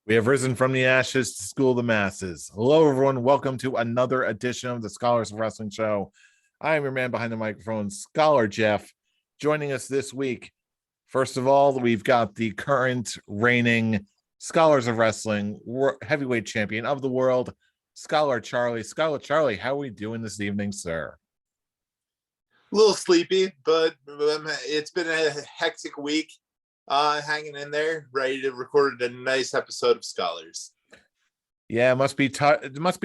We have risen from the ashes to school the masses. Hello, everyone. Welcome to another edition of the Scholars of Wrestling Show. I am your man behind the microphone, Scholar Jeff. Joining us this week, first of all, we've got the current reigning Scholars of Wrestling heavyweight champion of the world, Scholar Charlie. Scholar Charlie, how are we doing this evening, sir? A little sleepy, but it's been a hectic week. Hanging in there, ready to record a nice episode of Scholars. Yeah, it must be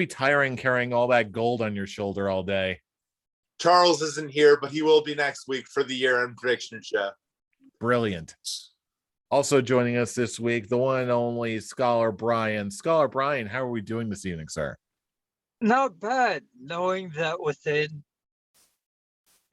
tiring carrying all that gold on your shoulder all day. Charles isn't here, but he will be next week for the year-end prediction show. Brilliant. Also joining us this week, the one and only Scholar Brian. Scholar Brian, how are we doing this evening, sir? Not bad, knowing that within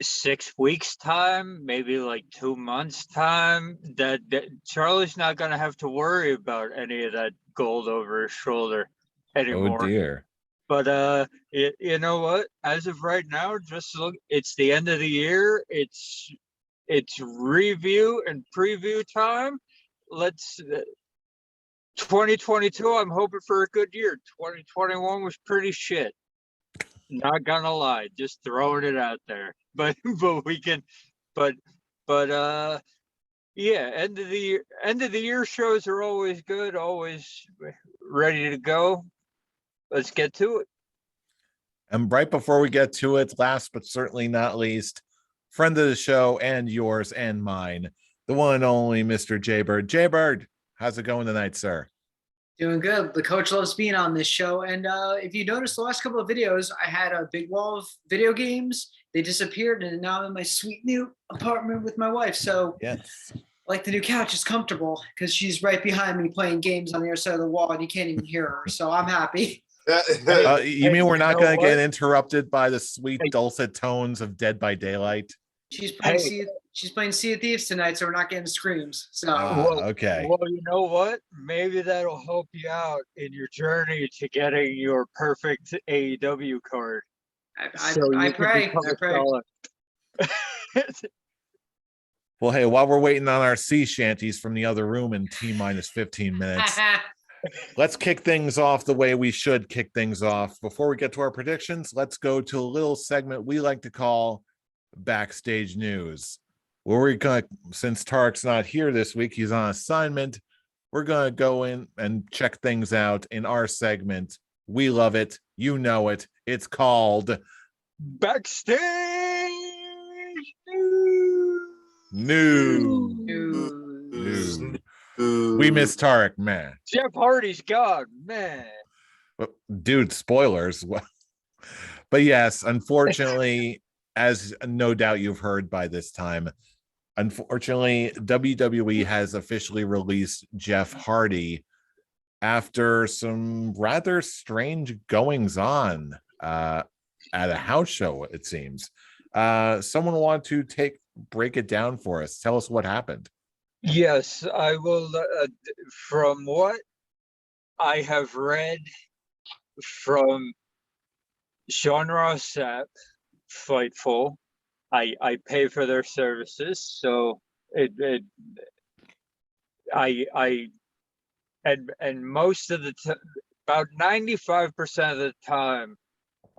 6 weeks time, maybe like 2 months time, that Charlie's not going to have to worry about any of that gold over his shoulder anymore. Oh dear. But you know what, as of right now, just look, it's the end of the year, it's review and preview time. Let's 2022, I'm hoping for a good year. 2021 was pretty shit, not gonna lie, just throwing it out there. But we can, but yeah, end of the year shows are always good, always ready to go. Let's get to it. And right before we get to it, last but certainly not least, friend of the show and yours and mine, the one and only Mr. Jaybird. Jaybird, how's it going tonight, sir? Doing good. The coach loves being on this show. And if you noticed the last couple of videos, I had a big wall of video games. They disappeared, and now I'm in my sweet new apartment with my wife. So yes, like the new couch is comfortable because she's right behind me playing games on the other side of the wall, and you can't even hear her. So I'm happy. You mean we're not going to get interrupted by the sweet dulcet tones of Dead by Daylight? She's playing Sea of Thieves tonight, so we're not getting screams. So okay. Well, you know what? Maybe that'll help you out in your journey to getting your perfect AEW card. I pray. Well, hey, while we're waiting on our sea shanties from the other room in T-minus 15 minutes, let's kick things off the way we should kick things off. Before we get to our predictions, let's go to a little segment we like to call Backstage News, where we're going, since Tarek's not here this week, he's on assignment, we're going to go in and check things out in our segment. We love it. You know it. It's called Backstage News. We miss Tarek, man. Jeff Hardy's gone, man. Dude, spoilers. But yes, unfortunately, as no doubt you've heard by this time, unfortunately, WWE has officially released Jeff Hardy after some rather strange goings on at a house show, it seems. Someone want to break it down for us. Tell us what happened. Yes, I will. From what I have read from Sean Ross Sapp, Fightful, I pay for their services, so and most of the about 95% of the time,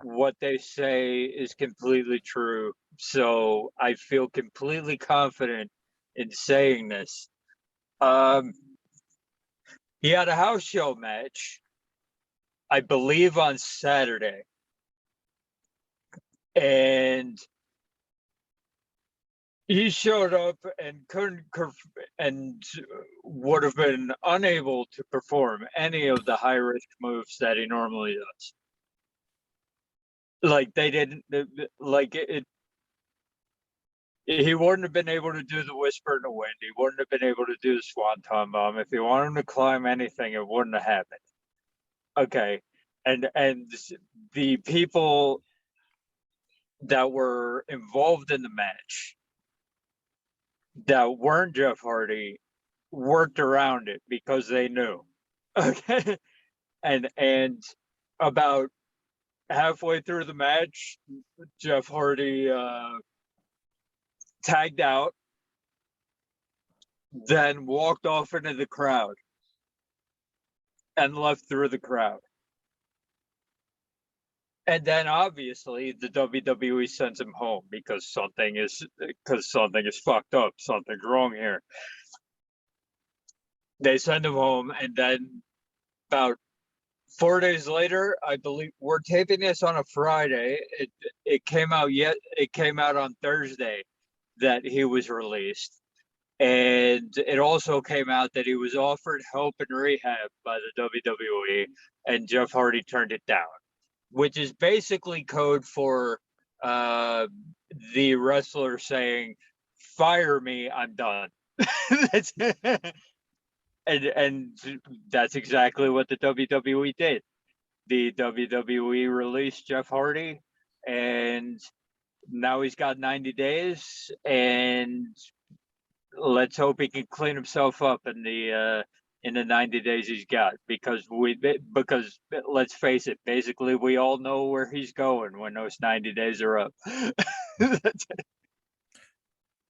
what they say is completely true. So I feel completely confident in saying this. He had a house show match, I believe, on Saturday, and he showed up and would have been unable to perform any of the high risk moves that he normally does. Like they didn't, like it. He wouldn't have been able to do the Whisper in the Wind. He wouldn't have been able to do the Swanton Bomb. If he wanted him to climb anything, it wouldn't have happened. Okay, and the people that were involved in the match that weren't Jeff Hardy worked around it because they knew. Okay, and about halfway through the match, Jeff Hardy tagged out, then walked off into the crowd. and left through the crowd. And then obviously the WWE sends him home because something is fucked up, something's wrong here. They send him home, and then about 4 days later, I believe we're taping this on a Friday. It came out on Thursday that he was released. And it also came out that he was offered help in rehab by the WWE, and Jeff Hardy turned it down, which is basically code for the wrestler saying, "Fire me, I'm done." and that's exactly what the WWE did. The WWE released Jeff Hardy, and now he's got 90 days, and let's hope he can clean himself up in the 90 days he's got, because let's face it, basically we all know where he's going when those 90 days are up.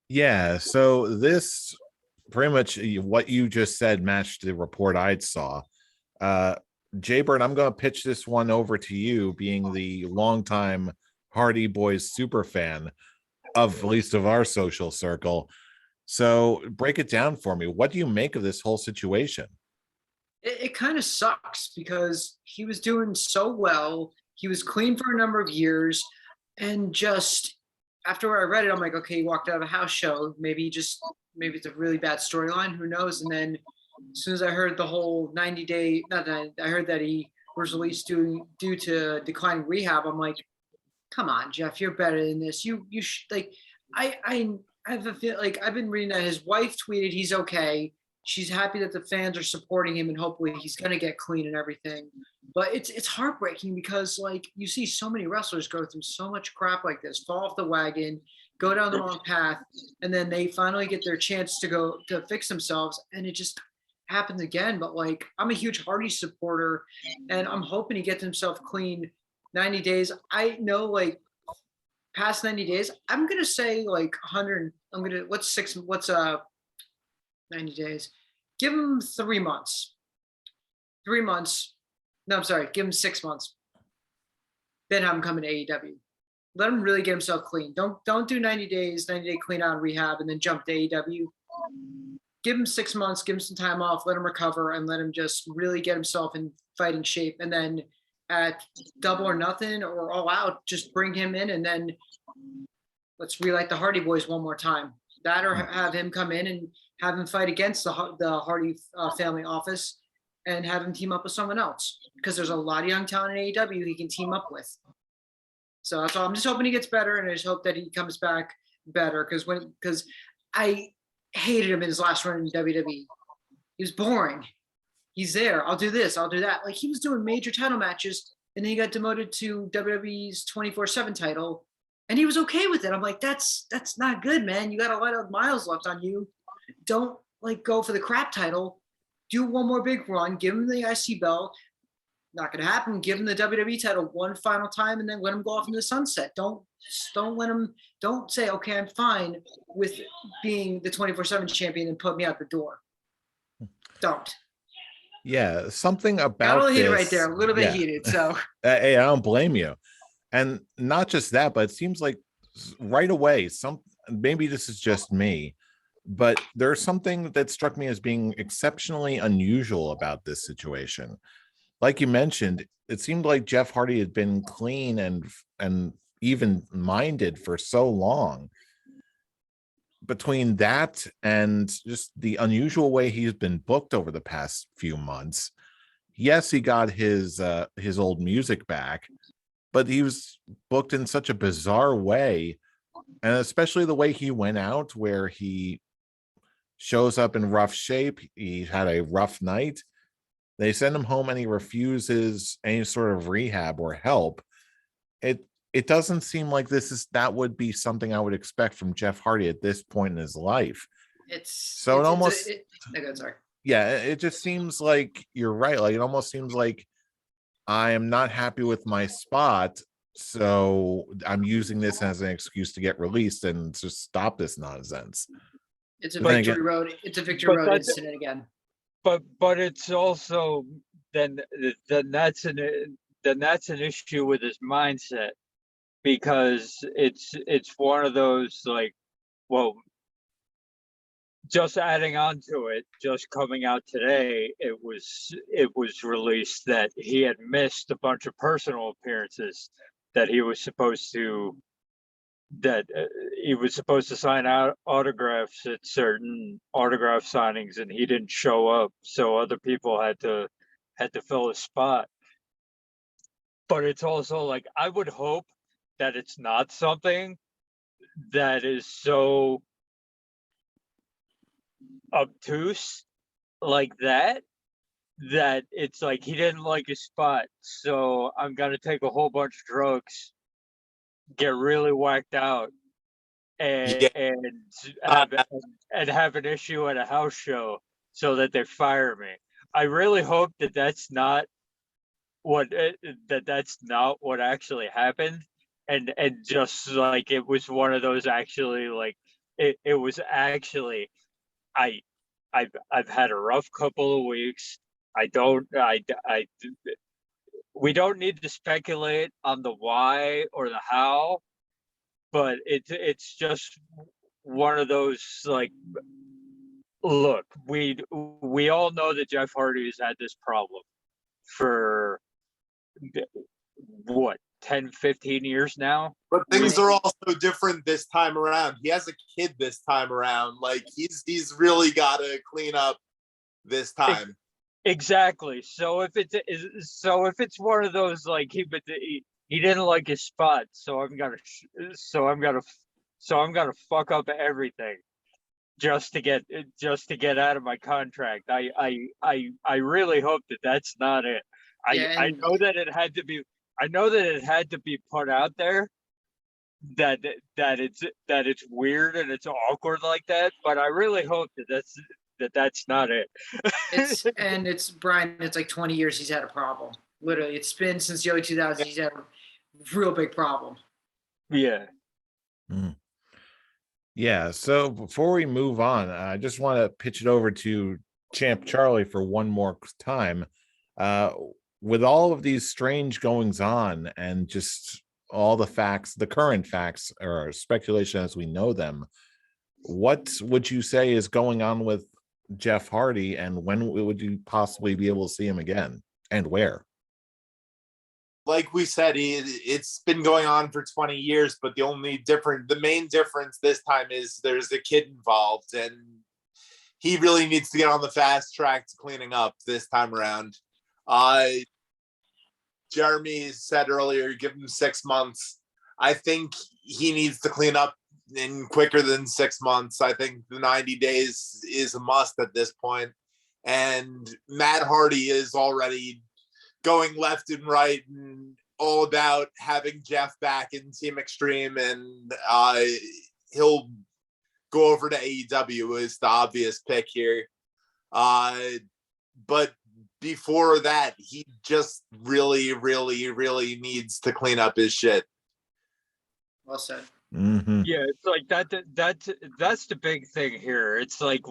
Yeah, so this pretty much what you just said matched the report I saw. Jaybird, I'm going to pitch this one over to you, being the longtime Hardy Boys super fan of at least of our social circle. So break it down for me. What do you make of this whole situation? It kind of sucks because he was doing so well. He was clean for a number of years, and just after I read it, I'm like, okay, he walked out of a house show. Maybe it's a really bad storyline. Who knows? And then as soon as I heard the whole 90-day, I heard that he was released due to declining rehab. I'm like, come on, Jeff, you're better than this. You should, like, I have a feel like I've been reading that his wife tweeted he's okay. She's happy that the fans are supporting him, and hopefully he's gonna get clean and everything. But it's heartbreaking because, like, you see so many wrestlers go through so much crap like this, fall off the wagon, go down the wrong path, and then they finally get their chance to fix themselves, and it just happens again. But like, I'm a huge Hardy supporter, and I'm hoping he gets himself clean. 90 days. I know, like, past 90 days, I'm gonna say like 100. What's 90 days? Give him 3 months. 3 months. No, I'm sorry. Give him 6 months. Then have him come to AEW. Let him really get himself clean. Don't do 90 days, 90-day clean out rehab, and then jump to AEW. Give him 6 months. Give him some time off. Let him recover, and let him just really get himself in fighting shape. And then at Double or Nothing or All Out, just bring him in, and then let's relight the Hardy Boys one more time. That, or have him come in and have him fight against the Hardy family office, and have him team up with someone else, because there's a lot of young talent in AEW he can team up with. So that's all. I'm just hoping he gets better, and I just hope that he comes back better, because I hated him in his last run in WWE. He was boring. He's there. I'll do this. I'll do that. Like, he was doing major title matches, and then he got demoted to WWE's 24/7 title, and he was okay with it. I'm like, that's not good, man. You got a lot of miles left on you. Don't, like, go for the crap title. Do one more big run. Give him the IC belt. Not gonna happen. Give him the WWE title one final time, and then let him go off into the sunset. Don't let him. Don't say, okay, I'm fine with being the 24/7 champion, and put me out the door. Don't. Yeah, something about Got a little heated this, right there, a little bit heated. So hey, I don't blame you. And not just that, but it seems like right away, maybe this is just me, but there's something that struck me as being exceptionally unusual about this situation. Like you mentioned, it seemed like Jeff Hardy had been clean and even minded for so long. Between that and just the unusual way he's been booked over the past few months, yes, he got his old music back, but he was booked in such a bizarre way, and especially the way he went out, where he shows up in rough shape. He had a rough night. They send him home, and he refuses any sort of rehab or help. It doesn't seem like that would be something I would expect from Jeff Hardy at this point in his life. It just seems like you're right. Like, it almost seems like I am not happy with my spot, so I'm using this as an excuse to get released and to stop this nonsense. It's a victory road. It's a victory road incident again. But it's also then that's an issue with his mindset, because it's one of those, like, well, just adding on to it, just coming out today, it was released that he had missed a bunch of personal appearances that he was supposed to sign out autographs at certain autograph signings, and he didn't show up, so other people had to fill his spot. But it's also like, I would hope that it's not something that is so obtuse like that it's like he didn't like his spot, so I'm gonna take a whole bunch of drugs, get really whacked out, and Yeah. have an issue at a house show so that they fire me. I really hope that that's not what actually happened, and just like it was one of those, actually, like it was actually, I've had a rough couple of weeks. We don't need to speculate on the why or the how, but it's just one of those, like, look, we all know that Jeff Hardy has had this problem for what, 10, 15 years now. But things are also different this time around. He has a kid this time around. Like, he's really got to clean up this time. Exactly. So if it's one of those, like, he didn't like his spot, so I'm gonna fuck up everything just to get out of my contract. I really hope that that's not it. I know that it had to be put out there that it's weird and it's awkward like that, but I really hope that that's not it. It's Brian, it's like 20 years he's had a problem. Literally, it's been since the early 2000s he's had a real big problem. Yeah. Yeah. So before we move on, I just want to pitch it over to Champ Charlie for one more time. With all of these strange goings on and just all the facts, the current facts or speculation as we know them, what would you say is going on with Jeff Hardy, and when would you possibly be able to see him again, and where? Like we said, it's been going on for 20 years, but the main difference this time is there's a kid involved, and he really needs to get on the fast track to cleaning up this time around. Jeremy said earlier, give him 6 months. I think he needs to clean up in quicker than 6 months. I think the 90 days is a must at this point. And Matt Hardy is already going left and right and all about having Jeff back in Team Extreme, and he'll go over to AEW is the obvious pick here. But before that, he just really, really, really needs to clean up his shit. Well said. Mm-hmm. Yeah, it's like that's the big thing here. It's like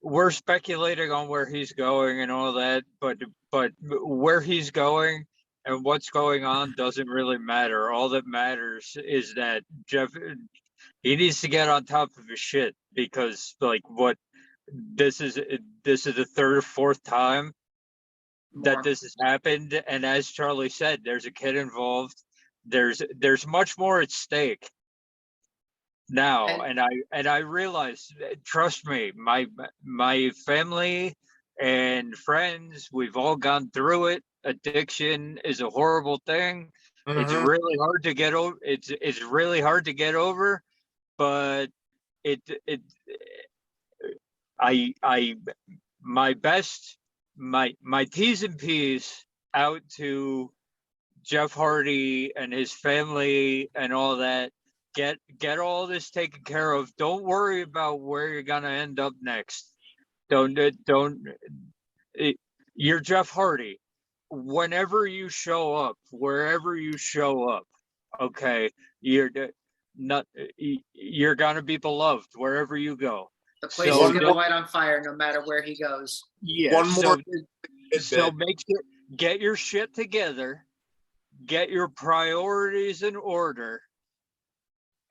we're speculating on where he's going and all that, but where he's going and what's going on doesn't really matter. All that matters is that Jeff, he needs to get on top of his shit, because like this is the third or fourth time that this has happened, and as Charlie said, there's a kid involved. There's much more at stake now, and I realize, trust me, my family and friends, we've all gone through it. Addiction is a horrible thing. Mm-hmm. It's really hard to get over. It's really hard to get over, but my best, my T's and P's out to Jeff Hardy and his family and all that. Get all this taken care of. Don't worry about where you're gonna end up next. You're Jeff Hardy. Whenever you show up, wherever you show up, okay, you're gonna be beloved wherever you go. The place is gonna light on fire no matter where he goes. Yeah. One more So get your shit together, get your priorities in order,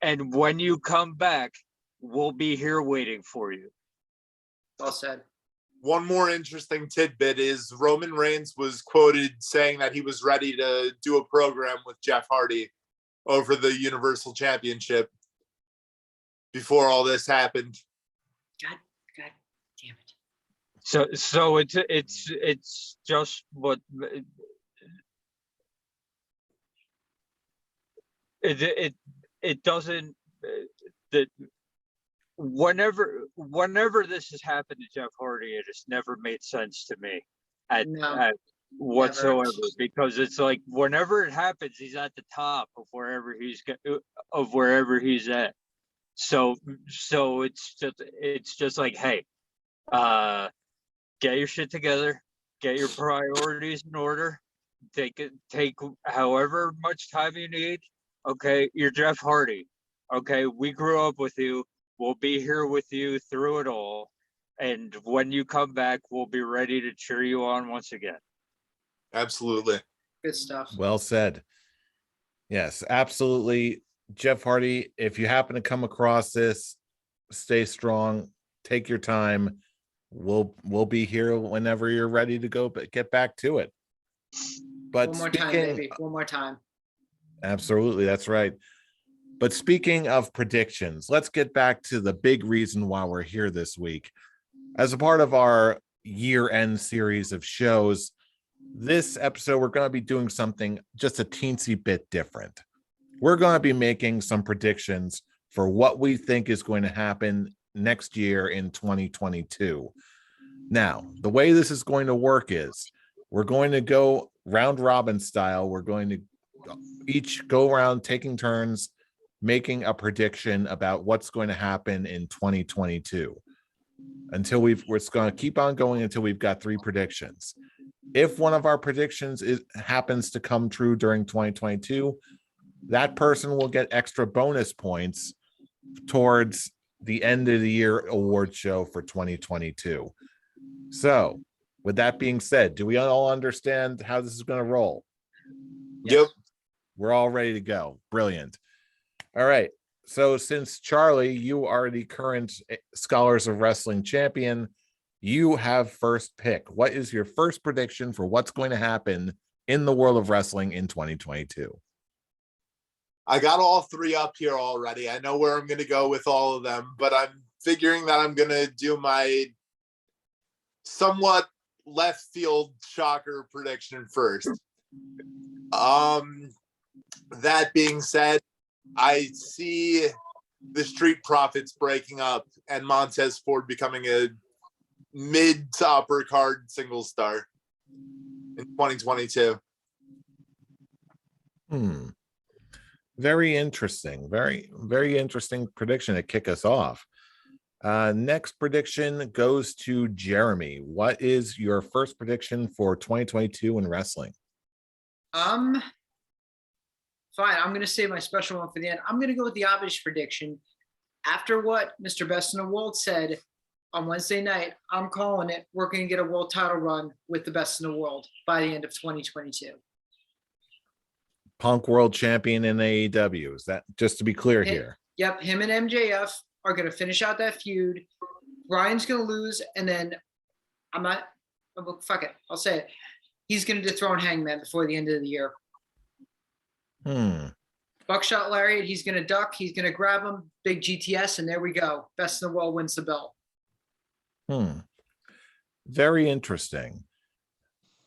and when you come back, we'll be here waiting for you. Well said. One more interesting tidbit is Roman Reigns was quoted saying that he was ready to do a program with Jeff Hardy over the Universal Championship before all this happened. God damn it. So it's just what it doesn't that whenever this has happened to Jeff Hardy, it has never made sense to me at whatsoever, never. because it's like whenever it happens, he's at the top of wherever he's at. So it's just like, hey, get your shit together, get your priorities in order, take however much time you need. Okay, you're Jeff Hardy. Okay, we grew up with you. We'll be here with you through it all. And when you come back, we'll be ready to cheer you on once again. Absolutely. Good stuff. Well said. Yes, absolutely. Jeff Hardy, if you happen to come across this, stay strong, take your time. We'll be here whenever you're ready to go, but get back to it. But One more time, baby. One more time. Absolutely, that's right. But speaking of predictions, let's get back to the big reason why we're here this week. As a part of our year-end series of shows, this episode, we're going to be doing something just a teensy bit different. We're going to be making some predictions for what we think is going to happen next year in 2022. Now, the way this is going to work is we're going to go round robin style. We're going to each go around taking turns making a prediction about what's going to happen in 2022 until we're going to keep on going until we've got 3 predictions. If one of our predictions happens to come true during 2022, that person will get extra bonus points towards the end of the year award show for 2022. So with that being said, do we all understand how this is going to roll? Yep. We're all ready to go. Brilliant. All right. So since Charlie, you are the current Scholars of Wrestling champion, you have first pick. What is your first prediction for what's going to happen in the world of wrestling in 2022? I got all 3 up here already. I know where I'm going to go with all of them, but I'm figuring that I'm going to do my somewhat left field shocker prediction first. That being said, I see the Street Profits breaking up and Montez Ford becoming a mid to upper card single star in 2022. Very interesting. Very, very interesting prediction to kick us off. Next prediction goes to Jeremy. What is your first prediction for 2022 in wrestling? Fine. I'm going to save my special one for the end. I'm going to go with the obvious prediction. After what Mr. Best in the World said on Wednesday night, I'm calling it. We're going to get a world title run with the Best in the World by the end of 2022. Punk world champion in AEW. Is that just to be clear here? Yep. Him and MJF are going to finish out that feud. Brian's going to lose. And then fuck it. I'll say it. He's going to dethrone Hangman before the end of the year. Buckshot Lariat, he's going to duck, he's going to grab him, big GTS, and there we go. Best in the World wins the belt. Very interesting.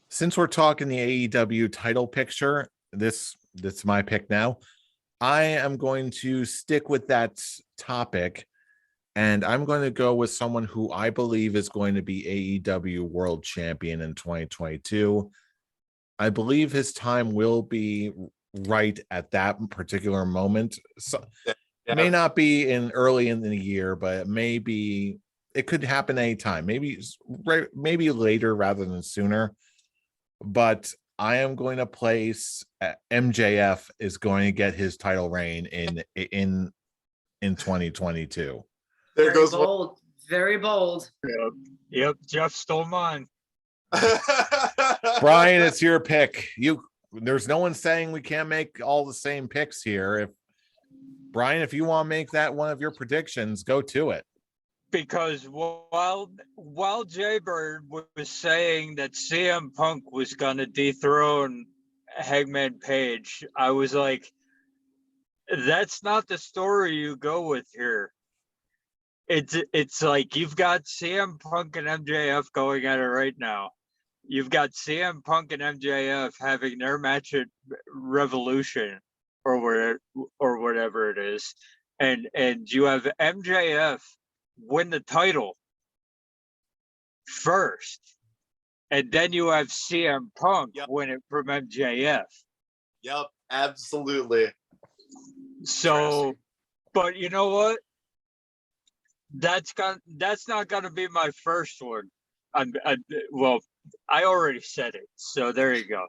Since we're talking the AEW title picture, that's my pick now. I am going to stick with that topic, and I'm going to go with someone who I believe is going to be AEW World Champion in 2022. I believe his time will be right at that particular moment. So it may not be early in the year, but it could happen anytime. Maybe later rather than sooner. But I am going to place MJF is going to get his title reign in 2022. There goes bold. Very bold. Yep. Jeff stole mine. Brian, it's your pick. There's no one saying we can't make all the same picks here. If Brian, if you want to make that one of your predictions, go to it. Because while Jaybird was saying that CM Punk was going to dethrone Hangman Page, I was like, that's not the story you go with here. It's like you've got CM Punk and MJF going at it right now. You've got CM Punk and MJF having their match at Revolution or whatever it is, and you have MJF win the title first, and then you have CM Punk win it from MJF. Yep, absolutely. So, but you know what? That's not gonna be my first one. Well, I already said it, so there you go.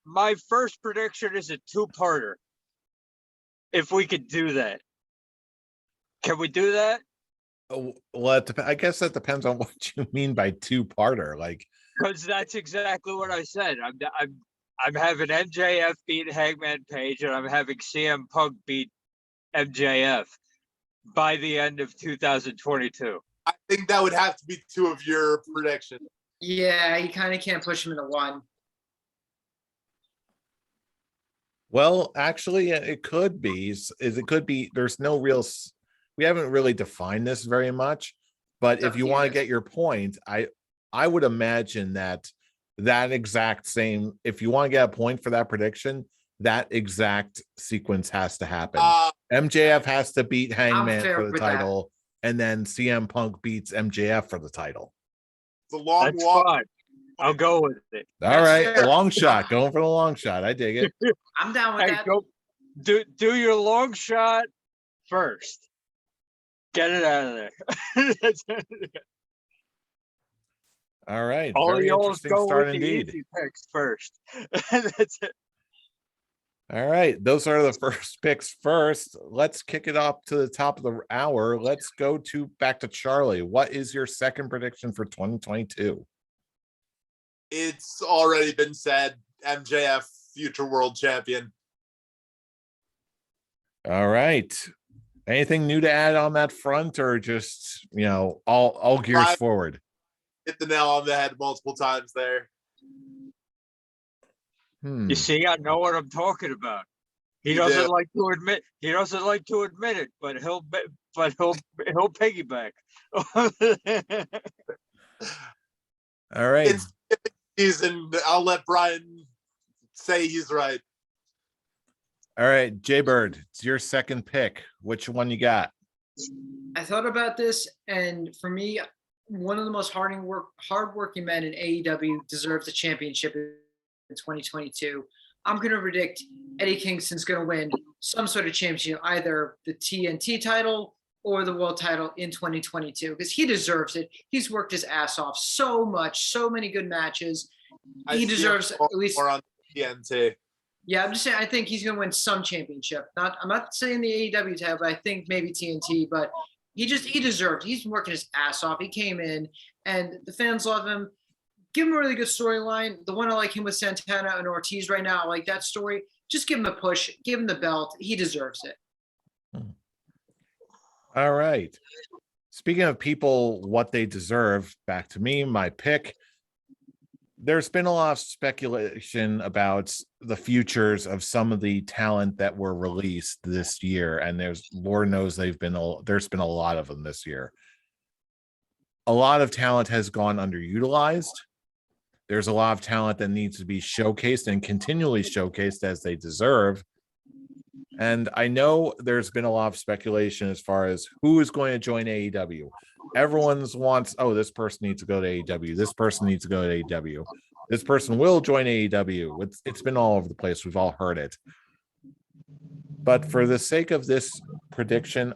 My first prediction is a two-parter. If we could do that, can we do that? Well, I guess that depends on what you mean by two-parter. Like, because that's exactly what I said. I'm having MJF beat Hangman Page, and I'm having CM Punk beat MJF by the end of 2022. I think that would have to be two of your predictions. Yeah, you kind of can't push him into one. well, actually, it could be. It could be. There's no real. We haven't really defined this very much, but if you want to get your point, I would imagine that exact same. If you want to get a point for that prediction, that exact sequence has to happen. MJF has to beat Hangman for the title, and then CM Punk beats MJF for the title. The long walk. Fine. I'll go with it. All right, long shot. Going for the long shot. I dig it. I'm down with that. Go, do your long shot first. Get it out of there. All right. All Very interesting start indeed. Easy picks first. That's it. All right. Those are the first picks first. Let's kick it up to the top of the hour. Let's go back to Charlie. What is your second prediction for 2022? It's already been said. MJF, future world champion. All right. Anything new to add on that front, or just, all gears forward? Hit the nail on the head multiple times there. You see, I know what I'm talking about. He doesn't like to admit it, but he'll piggyback. All right. And I'll let Brian say he's right. All right, Jaybird, it's your second pick. Which one you got? I thought about this, and for me, one of the most hardworking men in AEW deserves a championship in 2022. I'm going to predict Eddie Kingston's going to win some sort of championship, either the TNT title or the world title in 2022, because he deserves it. He's worked his ass off so much, so many good matches. He deserves at least more on TNT. Yeah, I'm just saying I think he's gonna win some championship. I'm not saying the AEW title, but I think maybe TNT, but he deserves it. He's been working his ass off. He came in and the fans love him. Give him a really good storyline. The one I like him with Santana and Ortiz right now, I like that story. Just give him a push, give him the belt. He deserves it. All right. Speaking of people, what they deserve, back to me, my pick. There's been a lot of speculation about the futures of some of the talent that were released this year, and Lord knows there's been a lot of them this year. A lot of talent has gone underutilized. There's a lot of talent that needs to be showcased and continually showcased as they deserve. And I know there's been a lot of speculation as far as who is going to join AEW. Everyone's wants, this person needs to go to AEW. This person needs to go to AEW. This person will join AEW. It's been all over the place. We've all heard it. But for the sake of this prediction,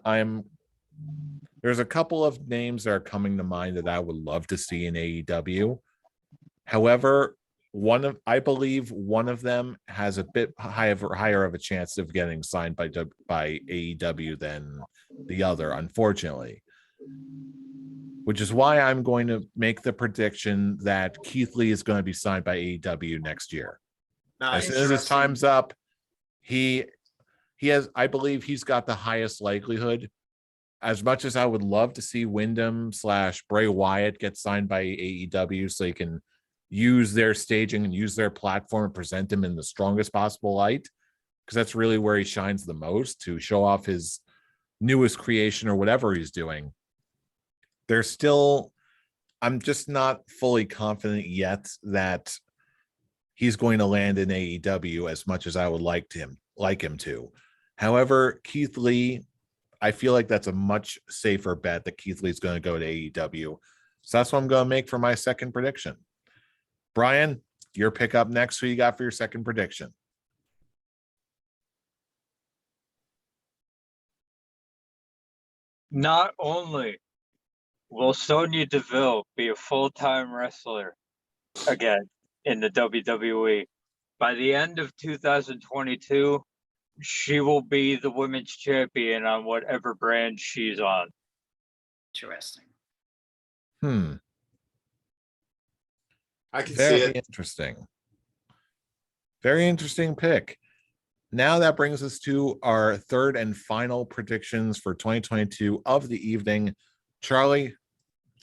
there's a couple of names that are coming to mind that I would love to see in AEW. However, I believe one of them has a bit higher of a chance of getting signed by AEW than the other, unfortunately. which is why I'm going to make the prediction that Keith Lee is going to be signed by AEW next year. As soon as his time's up, he has, I believe he's got the highest likelihood. As much as I would love to see Wyndham / Bray Wyatt get signed by AEW so he can use their staging and use their platform and present him in the strongest possible light, because that's really where he shines the most, to show off his newest creation or whatever he's doing. There's still, I'm just not fully confident yet that he's going to land in AEW as much as I would like him to. However, Keith Lee, I feel like that's a much safer bet that Keith Lee's going to go to AEW. So that's what I'm going to make for my second prediction. Brian, your pick up next. Who you got for your second prediction? Not only will Sonya Deville be a full-time wrestler again in the WWE, by the end of 2022, she will be the women's champion on whatever brand she's on. Interesting. I can see Very it. interesting. Very interesting pick. Now that brings us to our third and final predictions for 2022 of the evening. Charlie,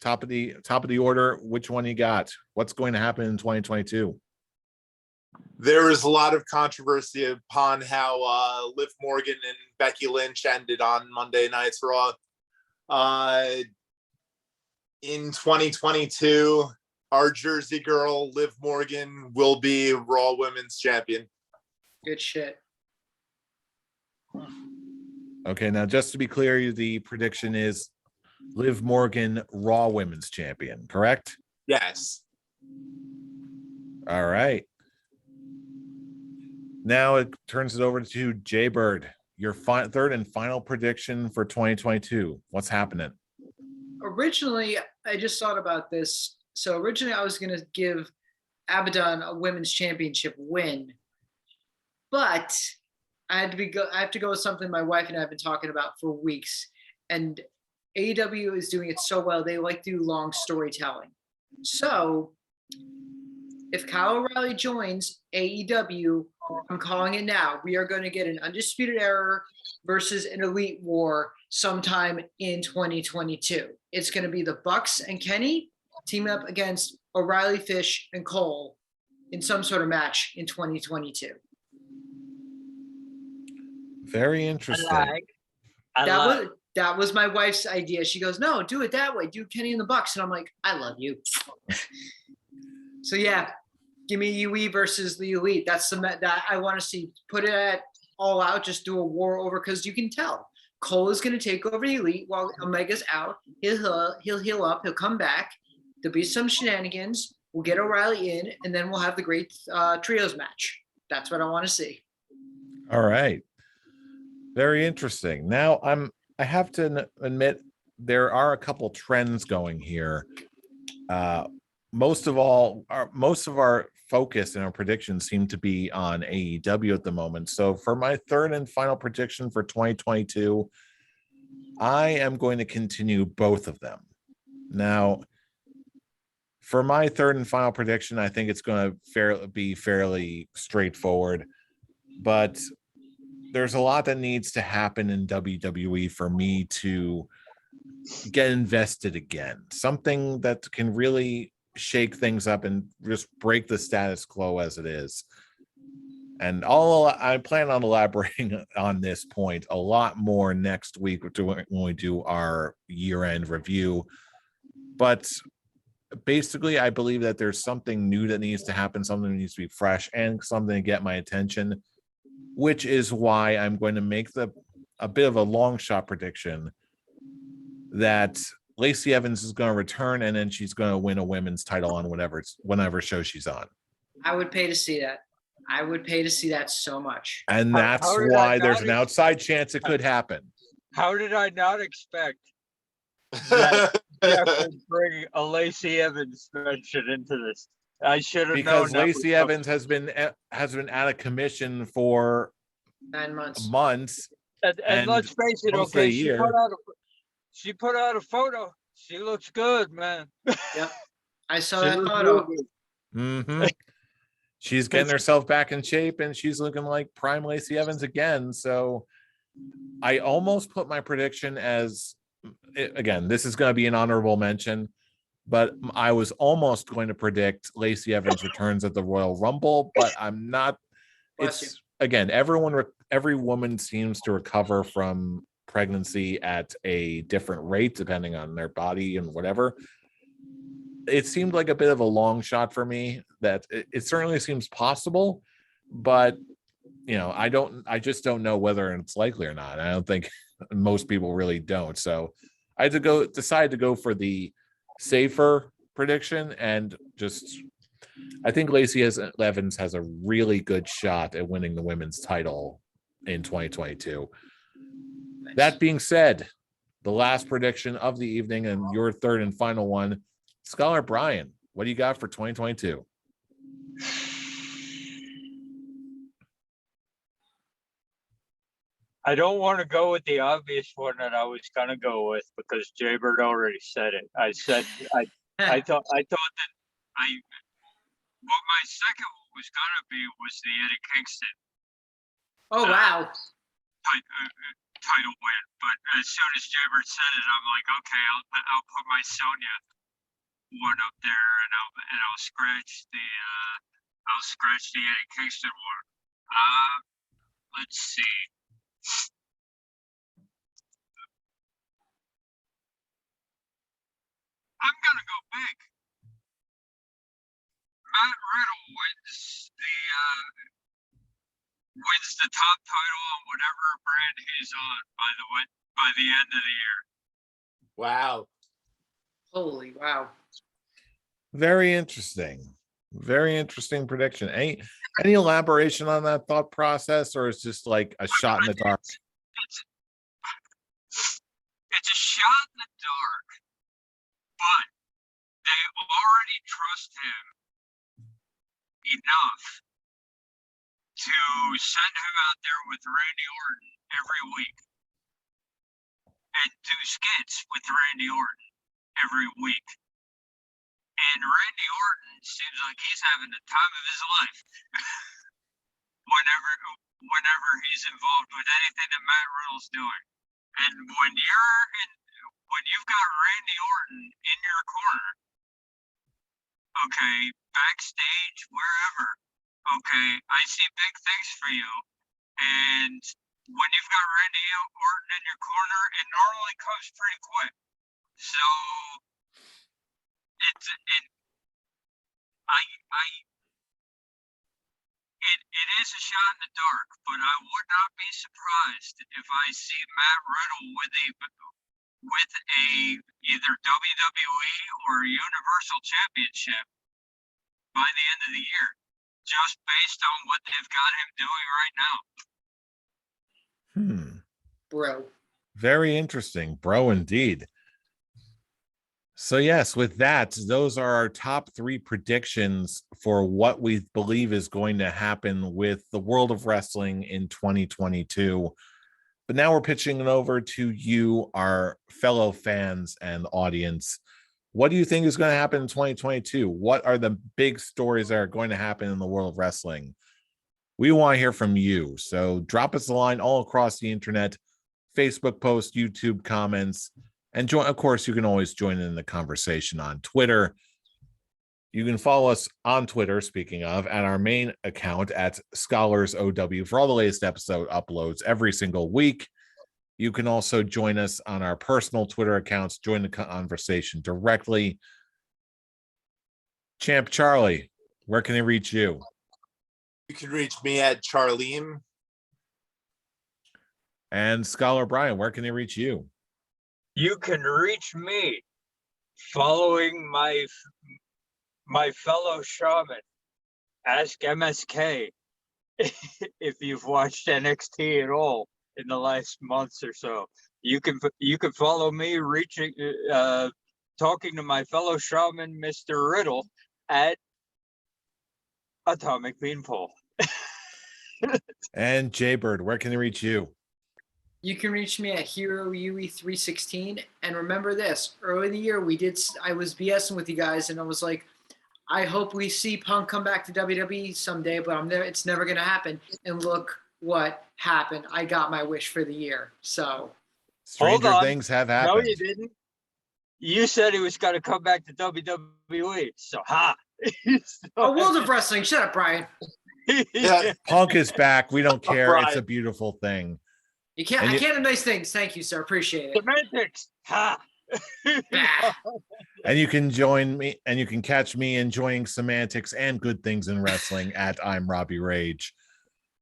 top of the order, which one you got? What's going to happen in 2022? There is a lot of controversy upon how Liv Morgan and Becky Lynch ended on Monday Night's Raw. In 2022, our Jersey girl, Liv Morgan, will be Raw Women's Champion. Good shit. Okay, now just to be clear, the prediction is Liv Morgan, Raw Women's Champion, correct? Yes. All right. Now it turns it over to Jay Bird. Your third and final prediction for 2022. What's happening? Originally, I just thought about this. So originally, I was going to give Abaddon a women's championship win, but I have to go with something my wife and I have been talking about for weeks. And AEW is doing it so well. They like to do long storytelling. So if Kyle O'Reilly joins AEW, I'm calling it now. We are going to get an Undisputed Era versus an Elite War sometime in 2022. It's going to be the Bucks and Kenny teaming up against O'Reilly, Fish, and Cole in some sort of match in 2022. Very interesting. That was my wife's idea. She goes, "No, do it that way. Do Kenny and the Bucks." And I'm like, "I love you." So yeah, give me UE versus the Elite. That's that I want to see. Put it at all out. Just do a war over, because you can tell Cole is going to take over the Elite while Omega's out. He'll heal up. He'll come back. There'll be some shenanigans. We'll get O'Reilly in, and then we'll have the great trios match. That's what I want to see. All right. Very interesting. Now I have to admit there are a couple trends going here. Most of our focus and our predictions seem to be on AEW at the moment. So for my third and final prediction for 2022, I am going to continue both of them. Now, for my third and final prediction, I think it's going to be fairly straightforward, but there's a lot that needs to happen in WWE for me to get invested again. Something that can really shake things up and just break the status quo as it is. And I plan on elaborating on this point a lot more next week when we do our year-end review. But basically, I believe that there's something new that needs to happen, something that needs to be fresh, and something to get my attention, which is why I'm going to make a bit of a long shot prediction that Lacey Evans is going to return, and then she's going to win a women's title on whenever show she's on. I would pay to see that. I would pay to see that so much. And that's why there's an outside chance it could happen. How did I not expect that Jeff would bring a Lacey Evans mention into this? I should have known. Because Lacey Evans has been out of commission for 9 months. And let's face it, okay, she put out a photo. She looks good, man. Yep. I saw She that looks photo. real good. Mm-hmm. She's getting herself back in shape, and she's looking like prime Lacey Evans again. So I almost put my prediction as, again, this is going to be an honorable mention, but I was almost going to predict Lacey Evans returns at the Royal Rumble, but I'm not. Bless It's again, every woman seems to recover from pregnancy at a different rate depending on their body and whatever. It seemed like a bit of a long shot for me. That it certainly seems possible, but I just don't know whether it's likely or not. I don't think most people really don't. So I had to decide to go for the safer prediction, and just I think Lacey Evans has a really good shot at winning the women's title in 2022. Nice. That being said, the last prediction of the evening and your third and final one, Scholar Brian, what do you got for 2022? I don't want to go with the obvious one that I was gonna go with because Jaybird already said it. I thought that what my second one was gonna be was the Eddie Kingston Oh wow. title win, but as soon as Jaybird said it, I'm like, okay, I'll put my Sonya one up there, and I'll scratch the Eddie Kingston one. Let's see. I'm gonna go big. Matt Riddle wins the top title on whatever brand he's on by the end of the year. Wow. Holy wow. Very interesting. Very interesting prediction. Any elaboration on that thought process, or is just like a shot in the dark? It's a shot in the dark, but they already trust him enough to send him out there with Randy Orton every week and do skits with Randy Orton every week. And Randy Orton seems like he's having the time of his life whenever he's involved with anything that Matt Riddle's doing. And when you've got Randy Orton in your corner, okay, backstage, wherever, okay, I see big things for you. And when you've got Randy Orton in your corner, it normally comes pretty quick. So it is a shot in the dark, but I would not be surprised if I see Matt Riddle with a either WWE or Universal Championship by the end of the year, just based on what they've got him doing right now. Bro. Very interesting, bro, indeed. So yes, with that, those are our top 3 predictions for what we believe is going to happen with the world of wrestling in 2022. But now we're pitching it over to you, our fellow fans and audience. What do you think is going to happen in 2022? What are the big stories that are going to happen in the world of wrestling? We want to hear from you. So drop us a line all across the internet, Facebook posts, YouTube comments, and join. Of course, you can always join in the conversation on Twitter. You can follow us on Twitter, speaking of, at our main account at ScholarsOW for all the latest episode uploads every single week. You can also join us on our personal Twitter accounts, join the conversation directly. Champ Charlie, where can they reach you? You can reach me at Charlene. And Scholar Brian, where can they reach you? You can reach me following my fellow shaman, Ask MSK, if you've watched NXT at all in the last months or so. You can follow me talking to my fellow shaman, Mr. Riddle, at Atomic Beanpole. And Jaybird, where can they reach you? You can reach me at HeroUE316. And remember this, early in the year, I was BSing with you guys and I was like, I hope we see Punk come back to WWE someday, but it's never going to happen. And look what happened. I got my wish for the year. So Stranger on. things have No, happened. you didn't. You said he was going to come back to WWE. So, a world of wrestling. Shut up, Brian. Yeah. Punk is back. We don't care. It's Right. a beautiful thing. I can't have nice things. Thank you, sir. Appreciate it. Semantics. Ha. Bah. And you can join me and you can catch me enjoying semantics and good things in wrestling at I'm Robbie Rage.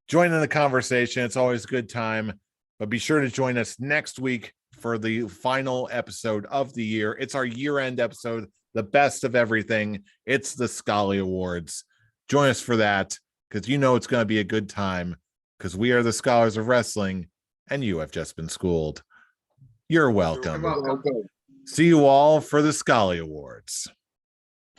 Join in the conversation. It's always a good time. But be sure to join us next week for the final episode of the year. It's our year-end episode, the best of everything. It's the Scully Awards. Join us for that because you know it's going to be a good time because we are the scholars of wrestling and you have just been schooled. You're welcome. You're welcome. See you all for the Scully Awards.